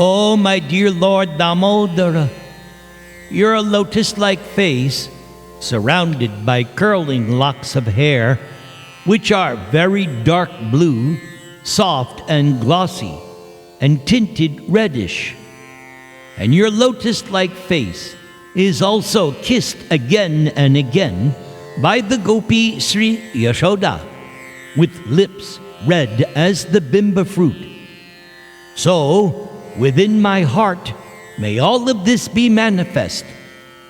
Oh, my dear Lord Damodara, your lotus-like face, surrounded by curling locks of hair, which are very dark blue, soft and glossy, and tinted reddish. And your lotus-like face is also kissed again and again by the gopi Sri Yashoda, with lips red as the bimba fruit. So, within my heart, may all of this be manifest,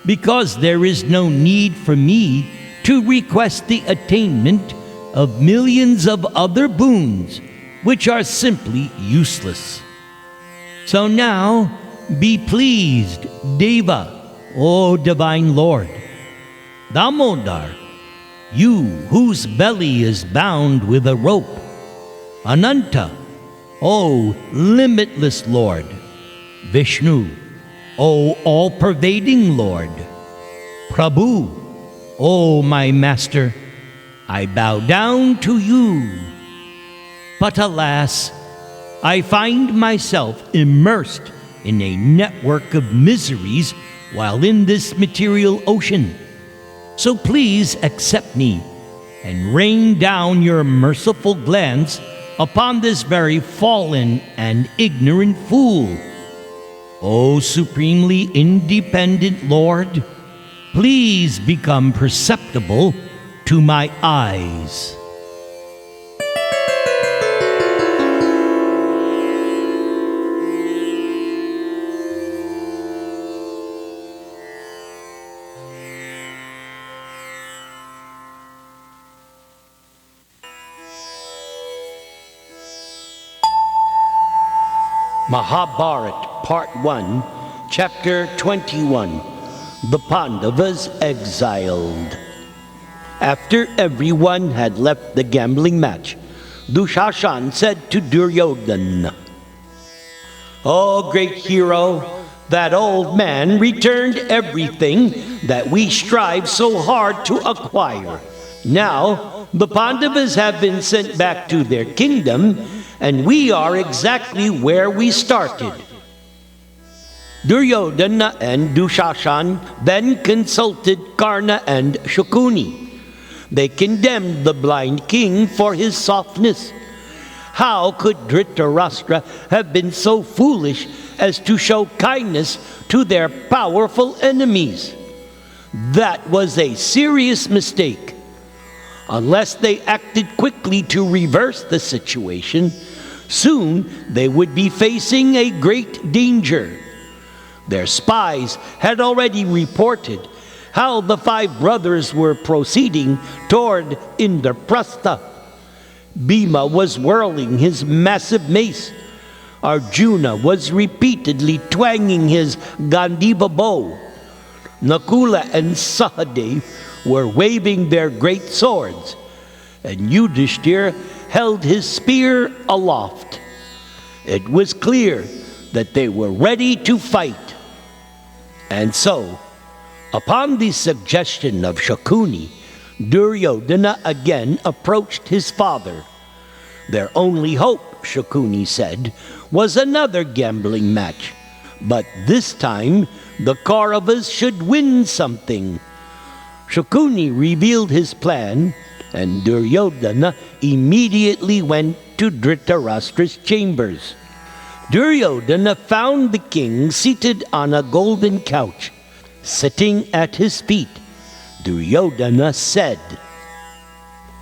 because there is no need for me to request the attainment of millions of other boons, which are simply useless. So now, be pleased, Deva, O Divine Lord. Damodar, you whose belly is bound with a rope. Ananta, O limitless Lord. Vishnu, O all-pervading Lord. Prabhu, O my Master, I bow down to you. But alas, I find myself immersed in a network of miseries while in this material ocean. So please accept me and rain down your merciful glance upon this very fallen and ignorant fool. O supremely independent Lord, please become perceptible to my eyes. Mahabharata, Part 1, Chapter 21, The Pandavas Exiled. After everyone had left the gambling match, Dushashan said to Duryodhana, "O great hero, that old man returned everything that we strive so hard to acquire. Now, the Pandavas have been sent back to their kingdom, and we are exactly where we started." Duryodhana and Dushashan then consulted Karna and Shukuni. They condemned the blind king for his softness. How could Dhritarashtra have been so foolish as to show kindness to their powerful enemies? That was a serious mistake. Unless they acted quickly to reverse the situation, soon they would be facing a great danger. Their spies had already reported how the 5 brothers were proceeding toward Indraprastha. Bhima was whirling his massive mace. Arjuna was repeatedly twanging his Gandiva bow. Nakula and Sahadev were waving their great swords, and Yudhishthira held his spear aloft. It was clear that they were ready to fight. And so, upon the suggestion of Shukuni, Duryodhana again approached his father. Their only hope, Shukuni said, was another gambling match. But this time, the Kauravas should win something. Shukuni revealed his plan, and Duryodhana immediately went to Dhritarashtra's chambers. Duryodhana found the king seated on a golden couch. Sitting at his feet, Duryodhana said,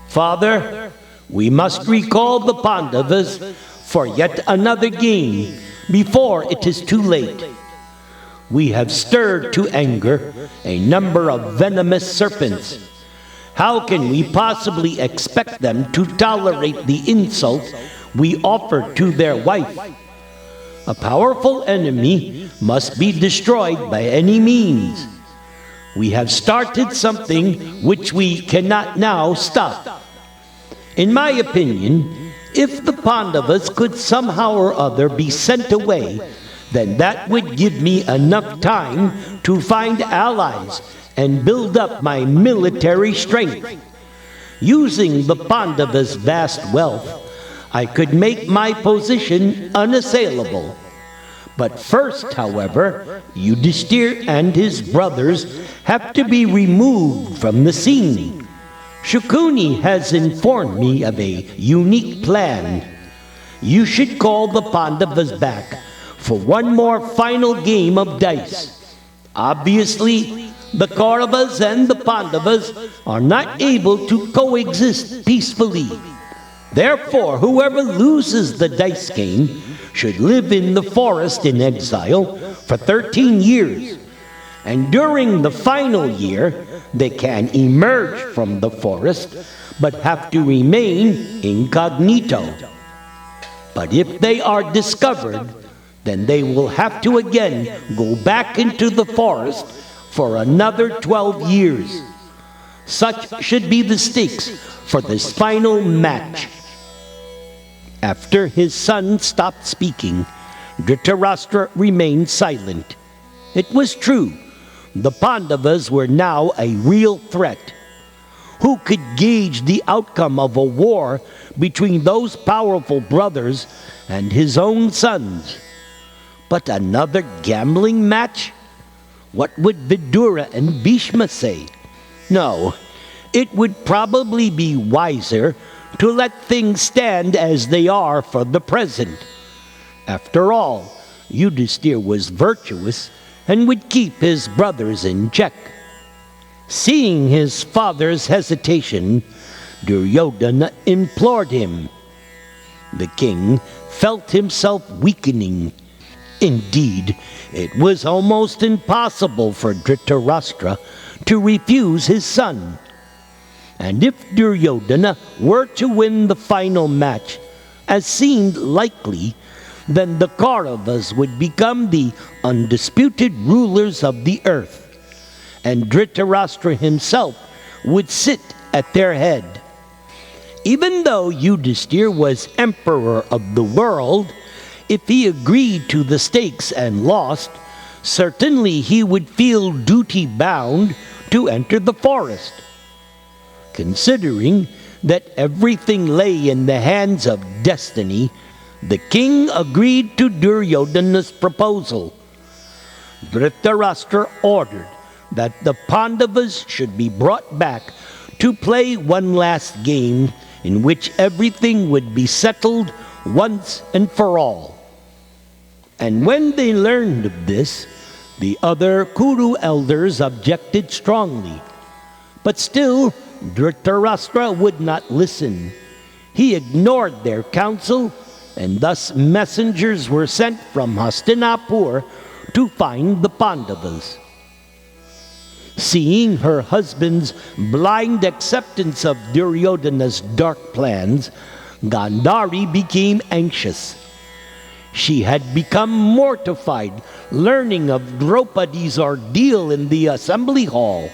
"Father, we must recall the Pandavas for yet another game before it is too late. We have stirred to anger a number of venomous serpents. How can we possibly expect them to tolerate the insults we offer to their wife? A powerful enemy must be destroyed by any means. We have started something which we cannot now stop. In my opinion, if the Pandavas could somehow or other be sent away, then that would give me enough time to find allies and build up my military strength. Using the Pandavas' vast wealth, I could make my position unassailable. But first, however, Yudhishthira and his brothers have to be removed from the scene. Shukuni has informed me of a unique plan. You should call the Pandavas back for one more final game of dice. Obviously, the Kauravas and the Pandavas are not able to coexist peacefully. Therefore, whoever loses the dice game should live in the forest in exile for 13 years. And during the final year, they can emerge from the forest, but have to remain incognito. But if they are discovered, then they will have to again go back into the forest for another 12 years. Such should be the stakes for this final match." After his son stopped speaking, Dhritarashtra remained silent. It was true. The Pandavas were now a real threat. Who could gauge the outcome of a war between those powerful brothers and his own sons? But another gambling match? What would Vidura and Bhishma say? No, it would probably be wiser to let things stand as they are for the present. After all, Yudhishthira was virtuous and would keep his brothers in check. Seeing his father's hesitation, Duryodhana implored him. The king felt himself weakening. Indeed, it was almost impossible for Dhritarashtra to refuse his son. And if Duryodhana were to win the final match, as seemed likely, then the Kauravas would become the undisputed rulers of the earth, and Dhritarashtra himself would sit at their head. Even though Yudhishthir was emperor of the world, if he agreed to the stakes and lost, certainly he would feel duty-bound to enter the forest. Considering that everything lay in the hands of destiny, the king agreed to Duryodhana's proposal. Dhritarashtra ordered that the Pandavas should be brought back to play one last game in which everything would be settled once and for all. And when they learned of this, the other Kuru elders objected strongly. But still, Dhritarashtra would not listen. He ignored their counsel, and thus messengers were sent from Hastinapur to find the Pandavas. Seeing her husband's blind acceptance of Duryodhana's dark plans, Gandhari became anxious. She had become mortified learning of Draupadi's ordeal in the assembly hall.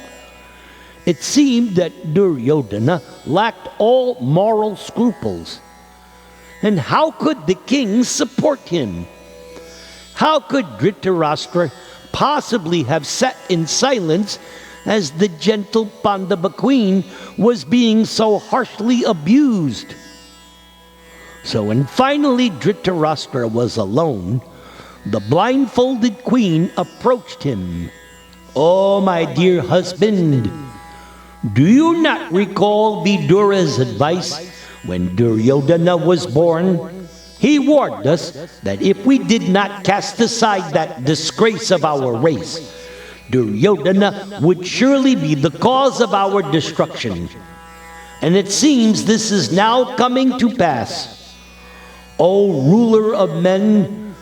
It seemed that Duryodhana lacked all moral scruples. And how could the king support him? How could Dhritarashtra possibly have sat in silence as the gentle Pandava queen was being so harshly abused? So when finally Dhritarashtra was alone, the blindfolded queen approached him. "Oh, my dear husband, do you not recall Vidura's advice when Duryodhana was born? He warned us that if we did not cast aside that disgrace of our race, Duryodhana would surely be the cause of our destruction. And it seems this is now coming to pass. O ruler of men,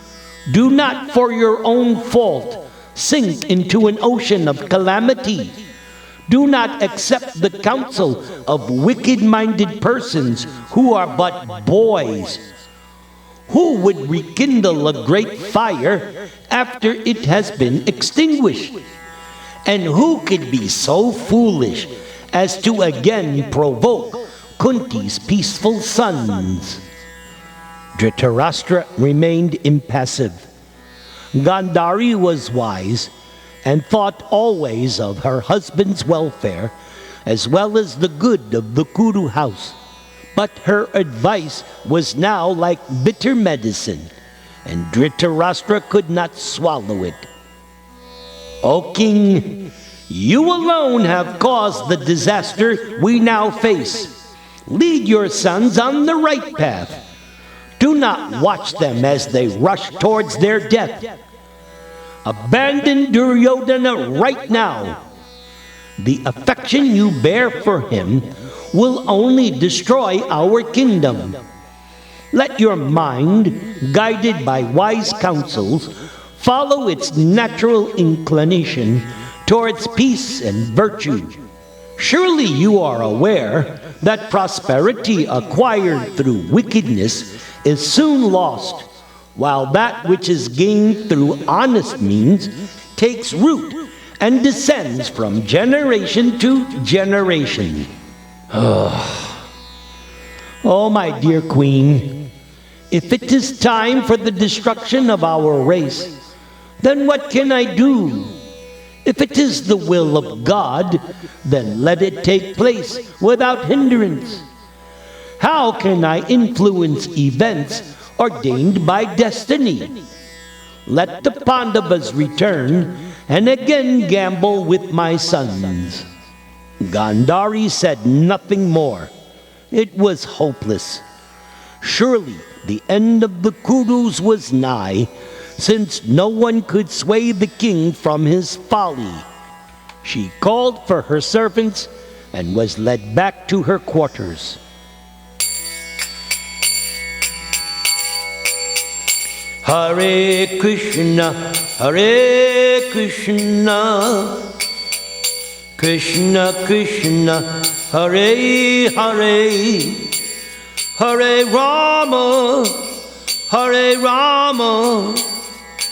do not for your own fault sink into an ocean of calamity. Do not accept the counsel of wicked-minded persons who are but boys. Who would rekindle a great fire after it has been extinguished? And who could be so foolish as to again provoke Kunti's peaceful sons?" Dhritarashtra remained impassive. Gandhari was wise and thought always of her husband's welfare as well as the good of the Kuru house. But her advice was now like bitter medicine, and Dhritarashtra could not swallow it. "O king, you alone have caused the disaster we now face. Lead your sons on the right path. Do not watch them as they rush towards their death. Abandon Duryodhana right now. The affection you bear for him will only destroy our kingdom. Let your mind, guided by wise counsels, follow its natural inclination towards peace and virtue. Surely you are aware that prosperity acquired through wickedness is soon lost, while that which is gained through honest means takes root and descends from generation to generation." Oh, my dear queen, if it is time for the destruction of our race, then what can I do? If it is the will of God, then let it take place without hindrance. How can I influence events ordained by destiny? Let the Pandavas return and again gamble with my sons." Gandhari said nothing more. It was hopeless. Surely the end of the Kurus was nigh, since no one could sway the king from his folly. She called for her servants and was led back to her quarters. Hare Krishna, Hare Krishna, Krishna Krishna, Hare Hare, Hare Rama, Hare Rama,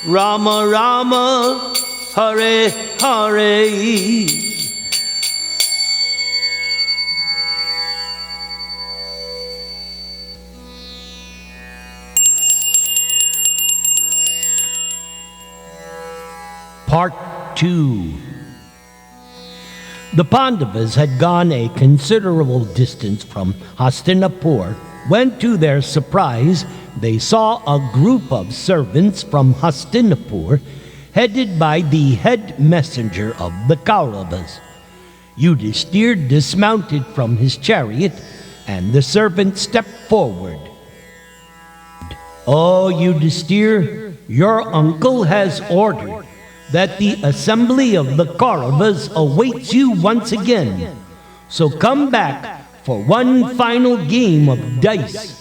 Rama Rama, Hare Hare. Part 2. The Pandavas had gone a considerable distance from Hastinapur when, to their surprise, they saw a group of servants from Hastinapur headed by the head messenger of the Kauravas. Yudhishthir dismounted from his chariot, and the servant stepped forward. "O Yudhishthir, your uncle has ordered that the assembly of the Kauravas awaits you once again. So come back for one final game of dice."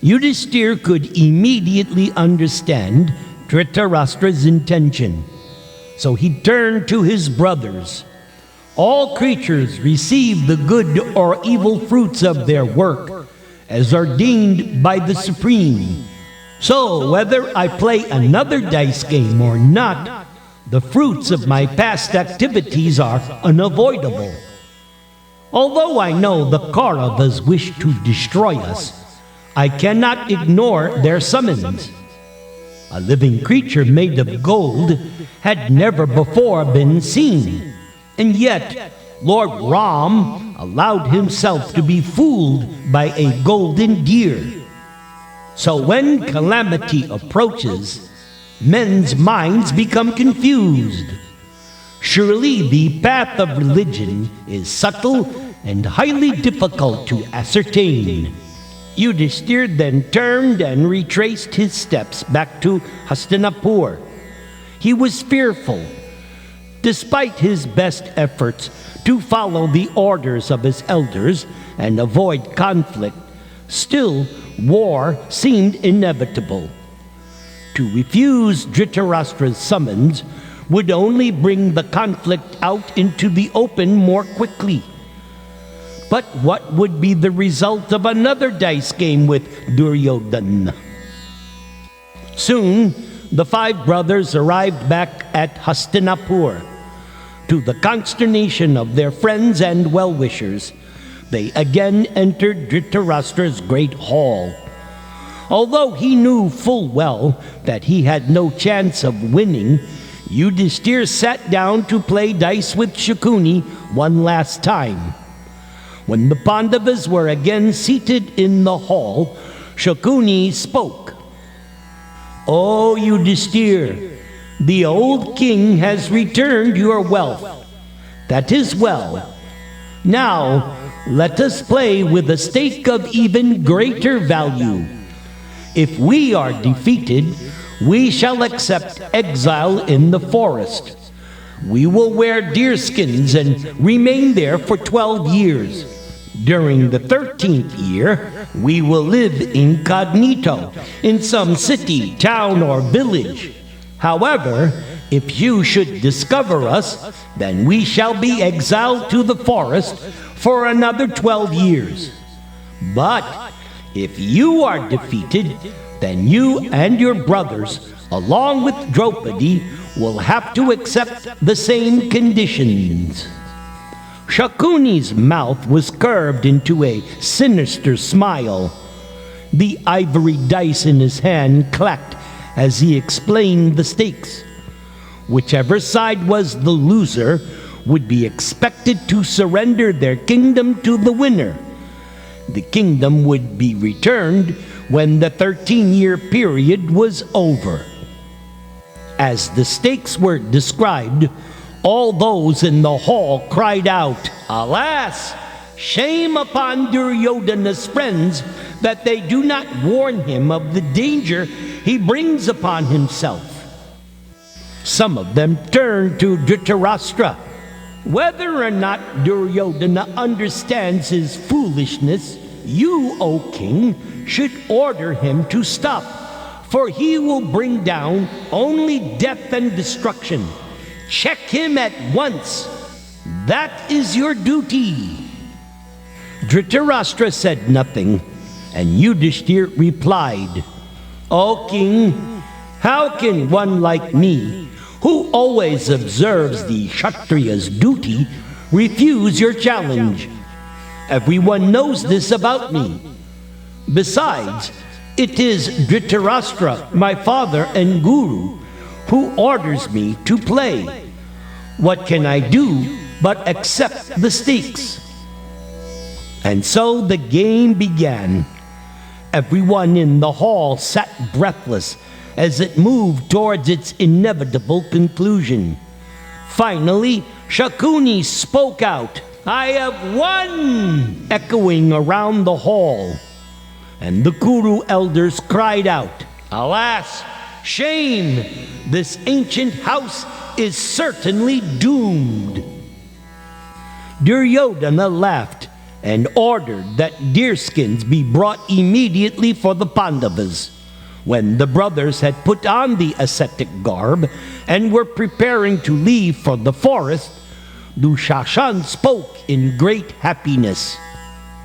Yudhishthir could immediately understand Dhritarashtra's intention. So he turned to his brothers. "All creatures receive the good or evil fruits of their work, as ordained by the Supreme. So, whether I play another dice game or not, the fruits of my past activities are unavoidable. Although I know the Kauravas wish to destroy us, I cannot ignore their summons. A living creature made of gold had never before been seen, and yet Lord Ram allowed himself to be fooled by a golden deer. So when calamity approaches, men's minds become confused. Surely the path of religion is subtle and highly difficult to ascertain." Yudhishthir then turned and retraced his steps back to Hastinapur. He was fearful. Despite his best efforts to follow the orders of his elders and avoid conflict, still war seemed inevitable. To refuse Dhritarashtra's summons would only bring the conflict out into the open more quickly. But what would be the result of another dice game with Duryodhana? Soon, the 5 brothers arrived back at Hastinapur. To the consternation of their friends and well-wishers, they again entered Dhritarashtra's great hall. Although he knew full well that he had no chance of winning, Yudhishthir sat down to play dice with Shakuni one last time. When the Pandavas were again seated in the hall, Shakuni spoke. "O Yudhishthir, the old king has returned your wealth. That is well. Now, let us play with a stake of even greater value. If we are defeated, we shall accept exile in the forest. We will wear deerskins and remain there for 12 years. During the 13th year, we will live incognito in some city, town, or village. However, if you should discover us, then we shall be exiled to the forest for another 12 years. But if you are defeated, then you and your brothers, along with Draupadi, will have to accept the same conditions." Shakuni's mouth was curved into a sinister smile. The ivory dice in his hand clacked as he explained the stakes. Whichever side was the loser would be expected to surrender their kingdom to the winner. The kingdom would be returned when the 13-year period was over. As the stakes were described, all those in the hall cried out, "Alas! Shame upon Duryodhana's friends that they do not warn him of the danger he brings upon himself." Some of them turned to Dhritarashtra. "Whether or not Duryodhana understands his foolishness, you, O king, should order him to stop, for he will bring down only death and destruction. Check him at once. That is your duty." Dhritarashtra said nothing. And Yudhishthir replied, "O king, how can one like me, who always observes the Kshatriya's duty, refuse your challenge? Everyone knows this about me. Besides, it is Dhritarashtra, my father and guru, who orders me to play. What can I do but accept the stakes?" And so the game began. Everyone in the hall sat breathless as it moved towards its inevitable conclusion. Finally, Shakuni spoke out, "I have won!" echoing around the hall. And the Kuru elders cried out, "Alas, shame! This ancient house is certainly doomed." Duryodhana laughed and ordered that deerskins be brought immediately for the Pandavas. When the brothers had put on the ascetic garb and were preparing to leave for the forest, Dushashan spoke in great happiness.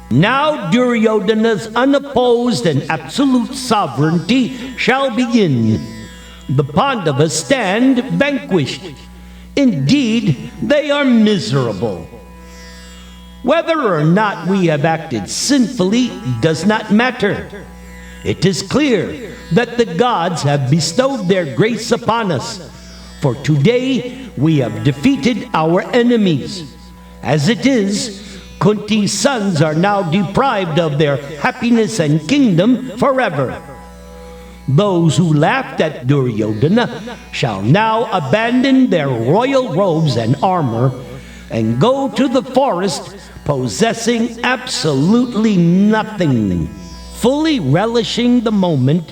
"Now Duryodhana's unopposed and absolute sovereignty shall begin. The Pandavas stand vanquished. Indeed, they are miserable. Whether or not we have acted sinfully does not matter. It is clear that the gods have bestowed their grace upon us, for today we have defeated our enemies. As it is, Kunti's sons are now deprived of their happiness and kingdom forever. Those who laughed at Duryodhana shall now abandon their royal robes and armor and go to the forest possessing absolutely nothing." Fully relishing the moment,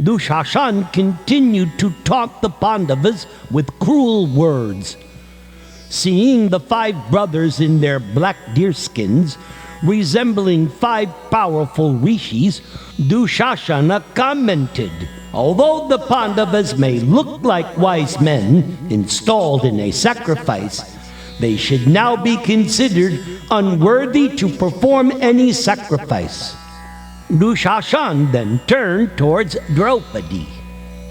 Dushashan continued to taunt the Pandavas with cruel words. Seeing the 5 brothers in their black deerskins, resembling 5 powerful rishis, Dushasana commented, "Although the Pandavas may look like wise men installed in a sacrifice, they should now be considered unworthy to perform any sacrifice." Dushashan then turned towards Draupadi.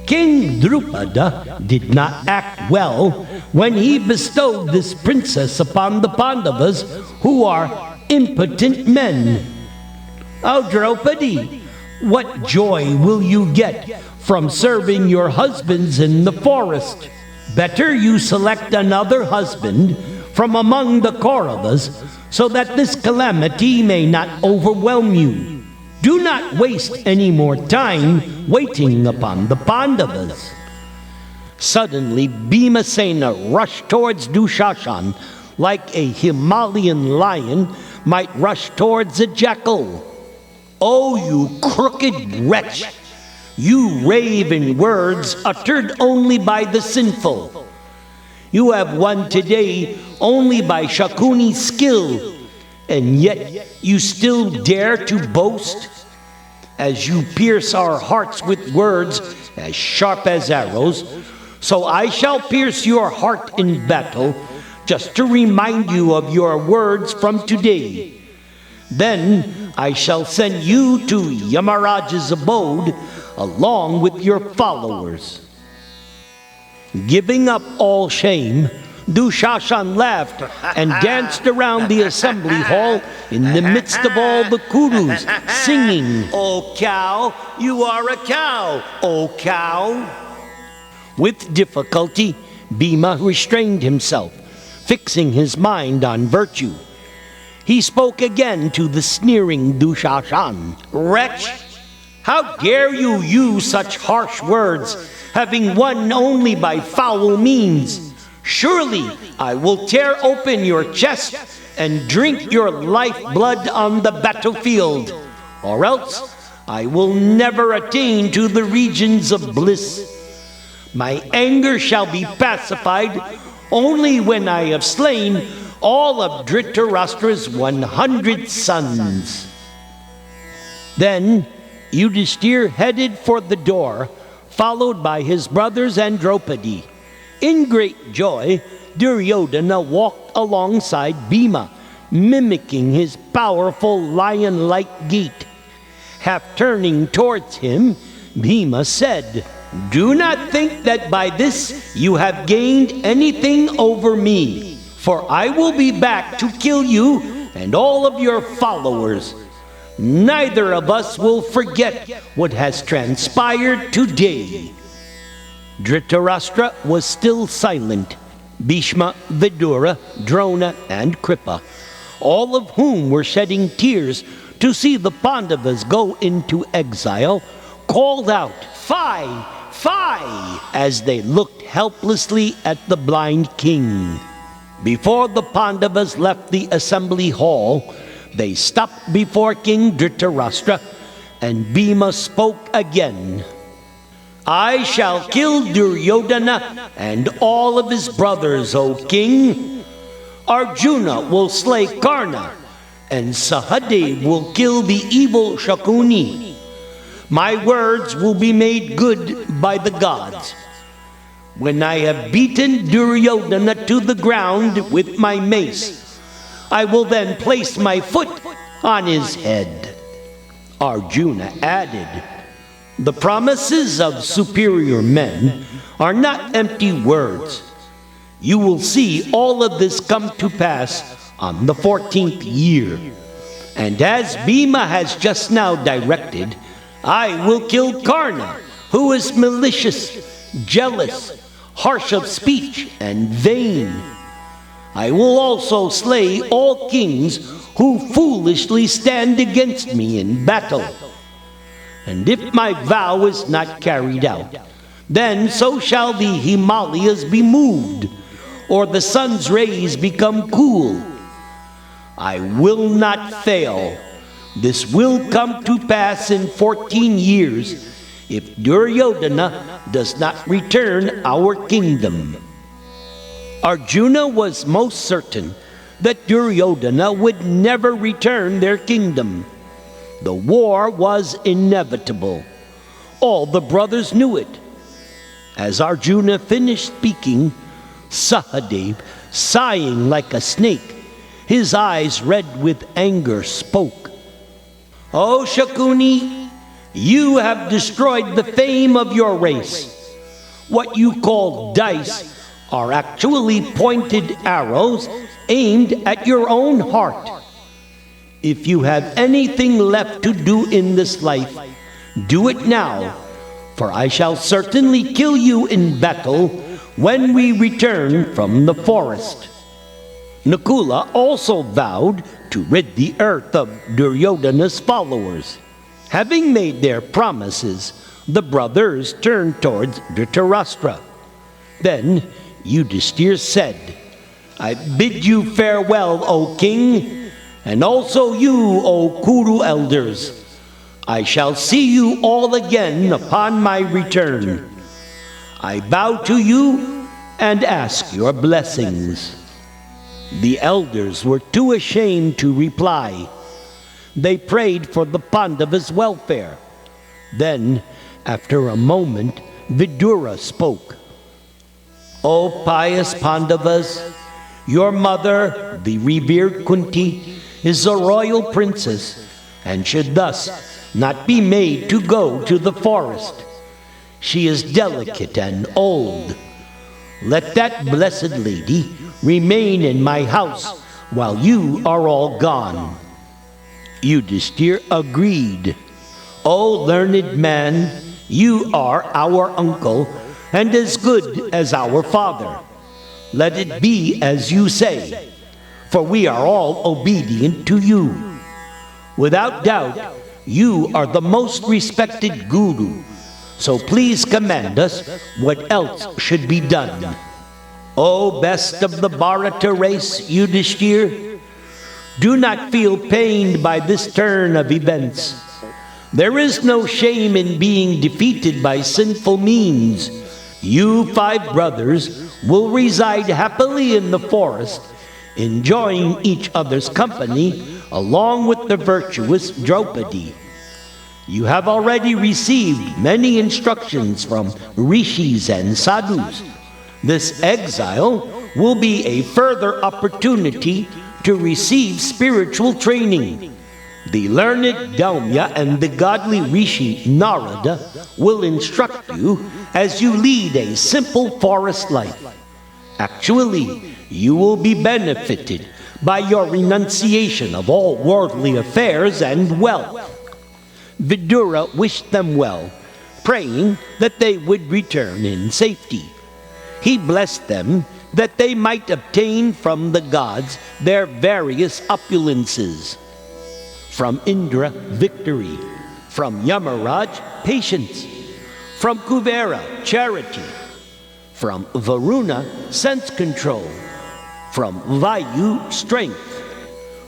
King Drupada did not act well when he bestowed this princess upon the Pandavas, who are impotent men. "O Draupadi, what joy will you get from serving your husbands in the forest? Better you select another husband from among the Kauravas, so that this calamity may not overwhelm you. Do not waste any more time waiting upon the Pandavas." Suddenly, Bhimasena rushed towards Dushashan like a Himalayan lion might rush towards a jackal. "Oh, you crooked wretch! You rave in words uttered only by the sinful. You have won today only by Shakuni's skill, and yet you still dare to boast? As you pierce our hearts with words as sharp as arrows, so I shall pierce your heart in battle, just to remind you of your words from today. Then I shall send you to Yamaraja's abode, along with your followers." Giving up all shame, Dushashan laughed and danced around the assembly hall in the midst of all the Kurus, singing, "O cow, you are a cow, O cow." With difficulty, Bhima restrained himself, fixing his mind on virtue. He spoke again to the sneering Dushashan. "Wretch, how dare you use such harsh words, having won only by foul means? Surely I will tear open your chest and drink your lifeblood on the battlefield, or else I will never attain to the regions of bliss. My anger shall be pacified only when I have slain all of Dhritarashtra's 100 sons." Then Yudhishthir headed for the door, followed by his brothers and Draupadi. In great joy, Duryodhana walked alongside Bhima, mimicking his powerful lion-like gait. Half turning towards him, Bhima said, "Do not think that by this you have gained anything over me, for I will be back to kill you and all of your followers. Neither of us will forget what has transpired today." Dhritarashtra was still silent. Bhishma, Vidura, Drona, and Kripa, all of whom were shedding tears to see the Pandavas go into exile, called out, "Fie! Fie!" as they looked helplessly at the blind king. Before the Pandavas left the assembly hall, they stopped before King Dhritarashtra, and Bhima spoke again. "I shall kill Duryodhana and all of his brothers, O king. Arjuna will slay Karna, and Sahadev will kill the evil Shakuni. My words will be made good by the gods. When I have beaten Duryodhana to the ground with my mace, I will then place my foot on his head." Arjuna added, "The promises of superior men are not empty words. You will see all of this come to pass on the 14th year. And as Bhima has just now directed, I will kill Karna, who is malicious, jealous, harsh of speech, and vain. I will also slay all kings who foolishly stand against me in battle. And if my vow is not carried out, then so shall the Himalayas be moved, or the sun's rays become cool. I will not fail. This will come to pass in 14 years if Duryodhana does not return our kingdom." Arjuna was most certain that Duryodhana would never return their kingdom. The war was inevitable. All the brothers knew it. As Arjuna finished speaking, Sahadev, sighing like a snake, his eyes red with anger, spoke. "O Shakuni, you have destroyed the fame of your race. What you call dice are actually pointed arrows aimed at your own heart. If you have anything left to do in this life, do it now, for I shall certainly kill you in battle when we return from the forest." Nakula also vowed to rid the earth of Duryodhana's followers. Having made their promises, the brothers turned towards Dhritarashtra. Then Yudhishthir said, "I bid you farewell, O king, and also you, O Kuru elders. I shall see you all again upon my return. I bow to you and ask your blessings." The elders were too ashamed to reply. They prayed for the Pandavas' welfare. Then, after a moment, Vidura spoke. "O pious Pandavas, your mother, the revered Kunti, is a royal princess, and should thus not be made to go to the forest. She is delicate and old. Let that blessed lady remain in my house while you are all gone." Yudhishthir agreed. "O learned man, you are our uncle and as good as our father. Let it be as you say, for we are all obedient to you. Without doubt, you are the most respected guru, so please command us what else should be done." O best of the Bharata race, Yudhishthir, do not feel pained by this turn of events. There is no shame in being defeated by sinful means. You 5 brothers will reside happily in the forest, enjoying each other's company along with the virtuous Draupadi. You have already received many instructions from rishis and sadhus. This exile will be a further opportunity to receive spiritual training. The learned Daumya and the godly Rishi Narada will instruct you as you lead a simple forest life. Actually, you will be benefited by your renunciation of all worldly affairs and wealth. Vidura wished them well, praying that they would return in safety. He blessed them that they might obtain from the gods their various opulences. From Indra, victory. From Yamaraj, patience. From Kuvera, charity. From Varuna, sense control. From Vayu, strength.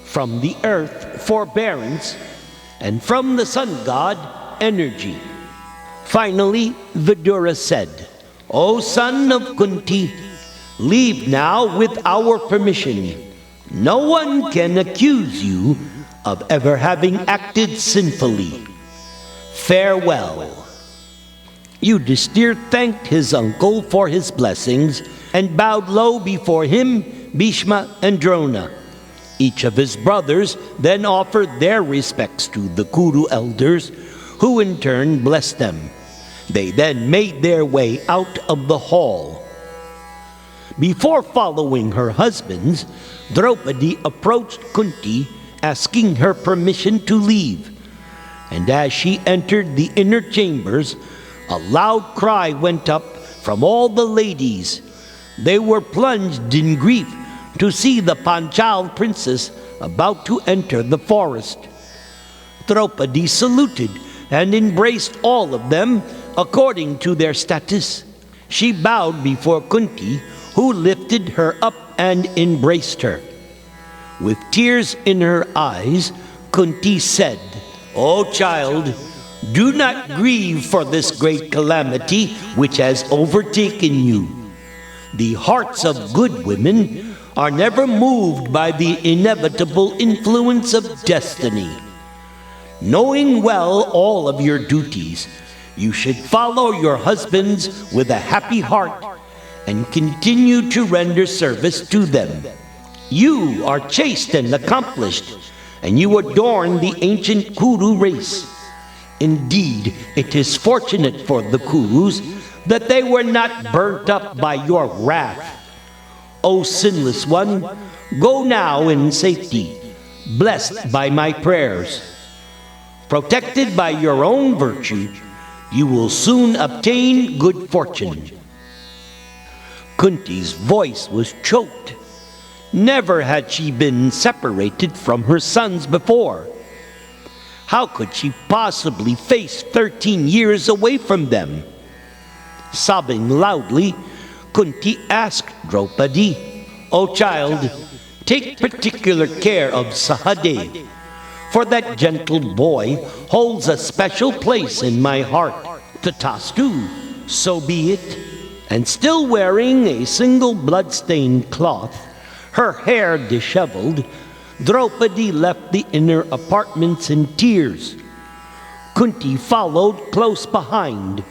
From the earth, forbearance. And from the sun god, energy. Finally, Vidura said, O son of Kunti, leave now with our permission. No one can accuse you of ever having acted sinfully. Farewell. Yudhishthir thanked his uncle for his blessings and bowed low before him, Bhishma and Drona. Each of his brothers then offered their respects to the Kuru elders, who in turn blessed them. They then made their way out of the hall. Before following her husbands, Draupadi approached Kunti, asking her permission to leave. And as she entered the inner chambers, a loud cry went up from all the ladies. They were plunged in grief to see the Panchal princess about to enter the forest. Draupadi saluted and embraced all of them according to their status. She bowed before Kunti, who lifted her up and embraced her. With tears in her eyes, Kunti said, O child, do not grieve for this great calamity which has overtaken you. The hearts of good women are never moved by the inevitable influence of destiny. Knowing well all of your duties, you should follow your husbands with a happy heart and continue to render service to them. You are chaste and accomplished, and you adorn the ancient Kuru race. Indeed, it is fortunate for the Kurus that they were not burnt up by your wrath. O sinless one, go now in safety, blessed by my prayers. Protected by your own virtue, you will soon obtain good fortune. Kunti's voice was choked. Never had she been separated from her sons before. How could she possibly face 13 years away from them? Sobbing loudly, Kunti asked Draupadi, O child, take particular care of Sahadev, for that gentle boy holds a special place in my heart. Tatastu, so be it. And still wearing a single blood-stained cloth, her hair disheveled, Draupadi left the inner apartments in tears. Kunti followed close behind,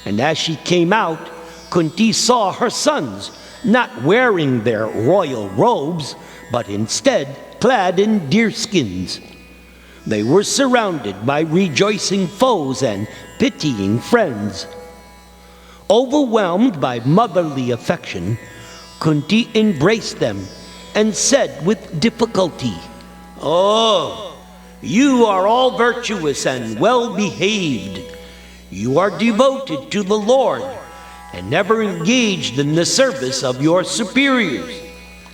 and as she came out, Kunti saw her sons not wearing their royal robes, but instead clad in deerskins. They were surrounded by rejoicing foes and pitying friends. Overwhelmed by motherly affection, Kunti embraced them and said with difficulty, Oh, you are all virtuous and well-behaved. You are devoted to the Lord and never engaged in the service of your superiors.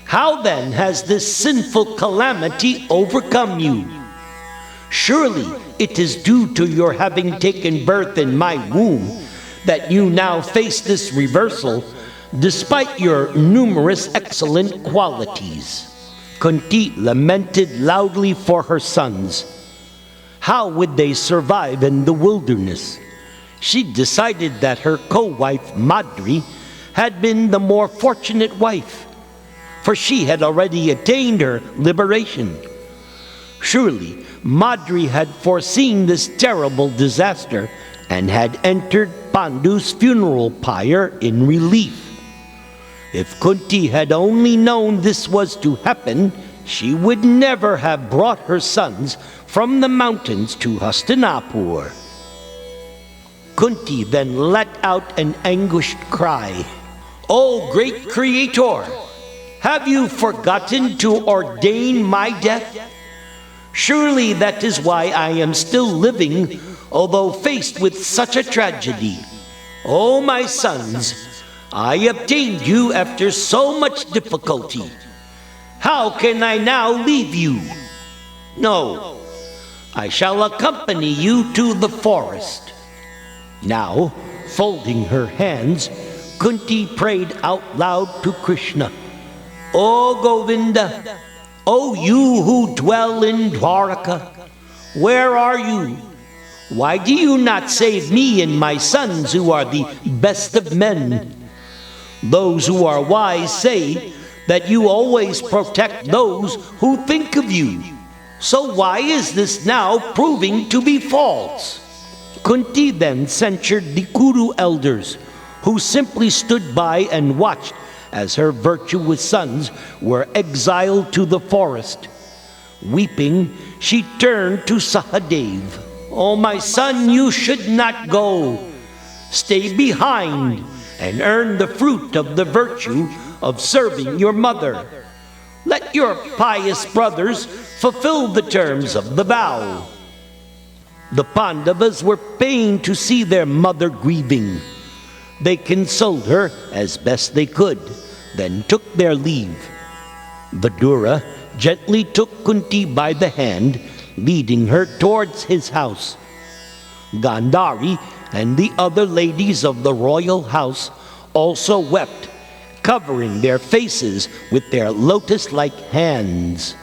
How then has this sinful calamity overcome you? Surely it is due to your having taken birth in my womb that you now face this reversal, despite your numerous excellent qualities. Kunti lamented loudly for her sons. How would they survive in the wilderness? She decided that her co-wife Madri had been the more fortunate wife, for she had already attained her liberation. Surely Madri had foreseen this terrible disaster and had entered Pandu's funeral pyre in relief. If Kunti had only known this was to happen, she would never have brought her sons from the mountains to Hastinapur. Kunti then let out an anguished cry. "O great Creator, have you forgotten to ordain my death? Surely that is why I am still living, although faced with such a tragedy. O my sons, I obtained you after so much difficulty. How can I now leave you? No, I shall accompany you to the forest." Now, folding her hands, Kunti prayed out loud to Krishna. "O Govinda, O you who dwell in Bharata, where are you? Why do you not save me and my sons who are the best of men? Those who are wise say that you always protect those who think of you. So why is this now proving to be false?" Kunti then censured the Kuru elders, who simply stood by and watched as her virtuous sons were exiled to the forest. Weeping, she turned to Sahadev. "Oh, my son, you should not go. Stay behind and earn the fruit of the virtue of serving your mother. Let your pious brothers fulfill the terms of the vow." The Pandavas were pained to see their mother grieving. They consoled her as best they could, then took their leave. Vidura gently took Kunti by the hand, leading her towards his house. Gandhari and the other ladies of the royal house also wept, covering their faces with their lotus-like hands.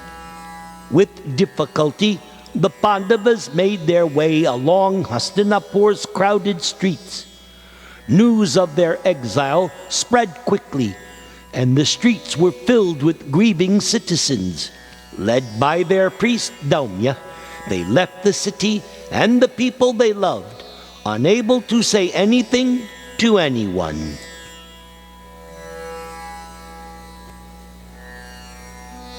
With difficulty, the Pandavas made their way along Hastinapur's crowded streets. News of their exile spread quickly, and the streets were filled with grieving citizens. Led by their priest Daumya, they left the city and the people they loved, unable to say anything to anyone.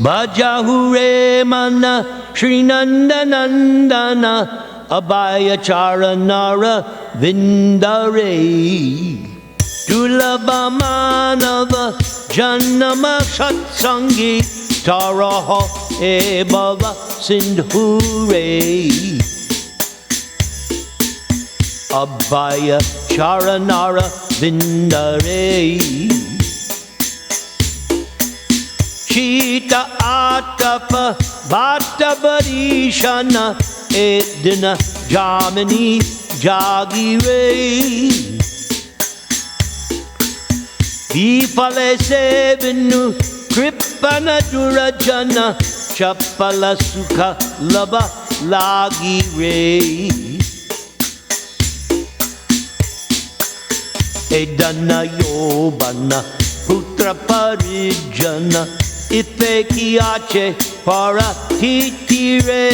Bajahure mana Srinandanandana Abhaya Charanara Vindare Dulabha Manava Janama Satsangi Taraha Ebhava Sindhure Abhaya Charanara Vindare Chita Atapa Bhatta Varishana Edna Jamini Jagire Vifale Sevinu Kripana Durajana Chapala Sukha Lava Lagire Edana Yobana Putra Parijana Ife kiache para titire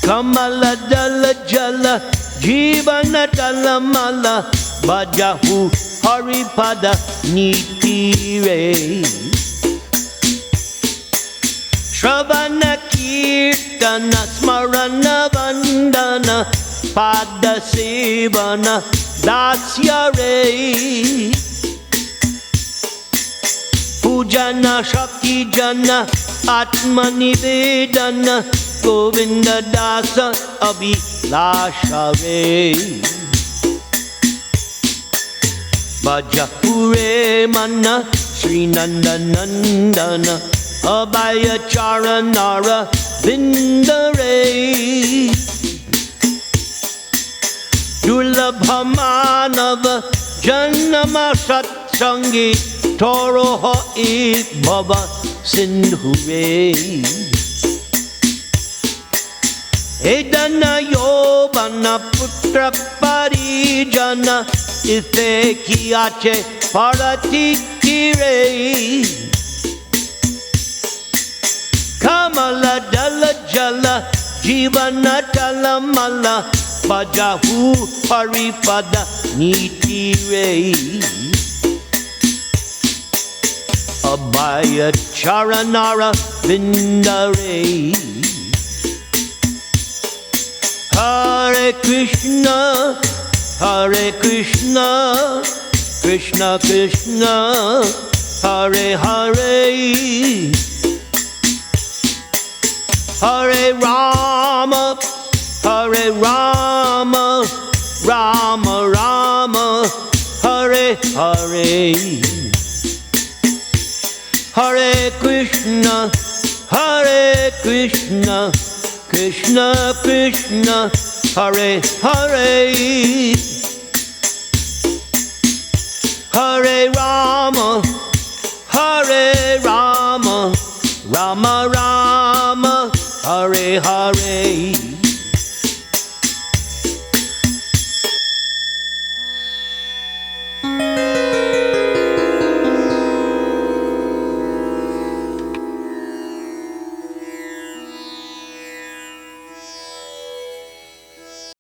Kamala dala jala Jivana dala mala Bajahu haripada nitire Shravana kirtana Smarana vandana Pada sevana Dasyare Pujana Shakti Jana Atmanivedana Govinda Dasa Abhilashare Bajapure Mana Srinandanandana Abhaya Charanara Vindare Dulabhamanava Janama Satsangi Toroha Baba Sindhure Edana Yobana Putra Parijana Ife Kiache Paratitire Kamala Dala Jala Jivana Talamala Bajahu Haripada Nitire Abhaya Charanara Vindare. Hare Krishna, Hare Krishna, Krishna Krishna, Hare Hare. Hare Rama, Hare Rama, Rama Rama, Hare Hare. Hare Krishna, Hare Krishna, Krishna Krishna, Hare Hare. Hare Rama, Hare Rama, Rama Rama.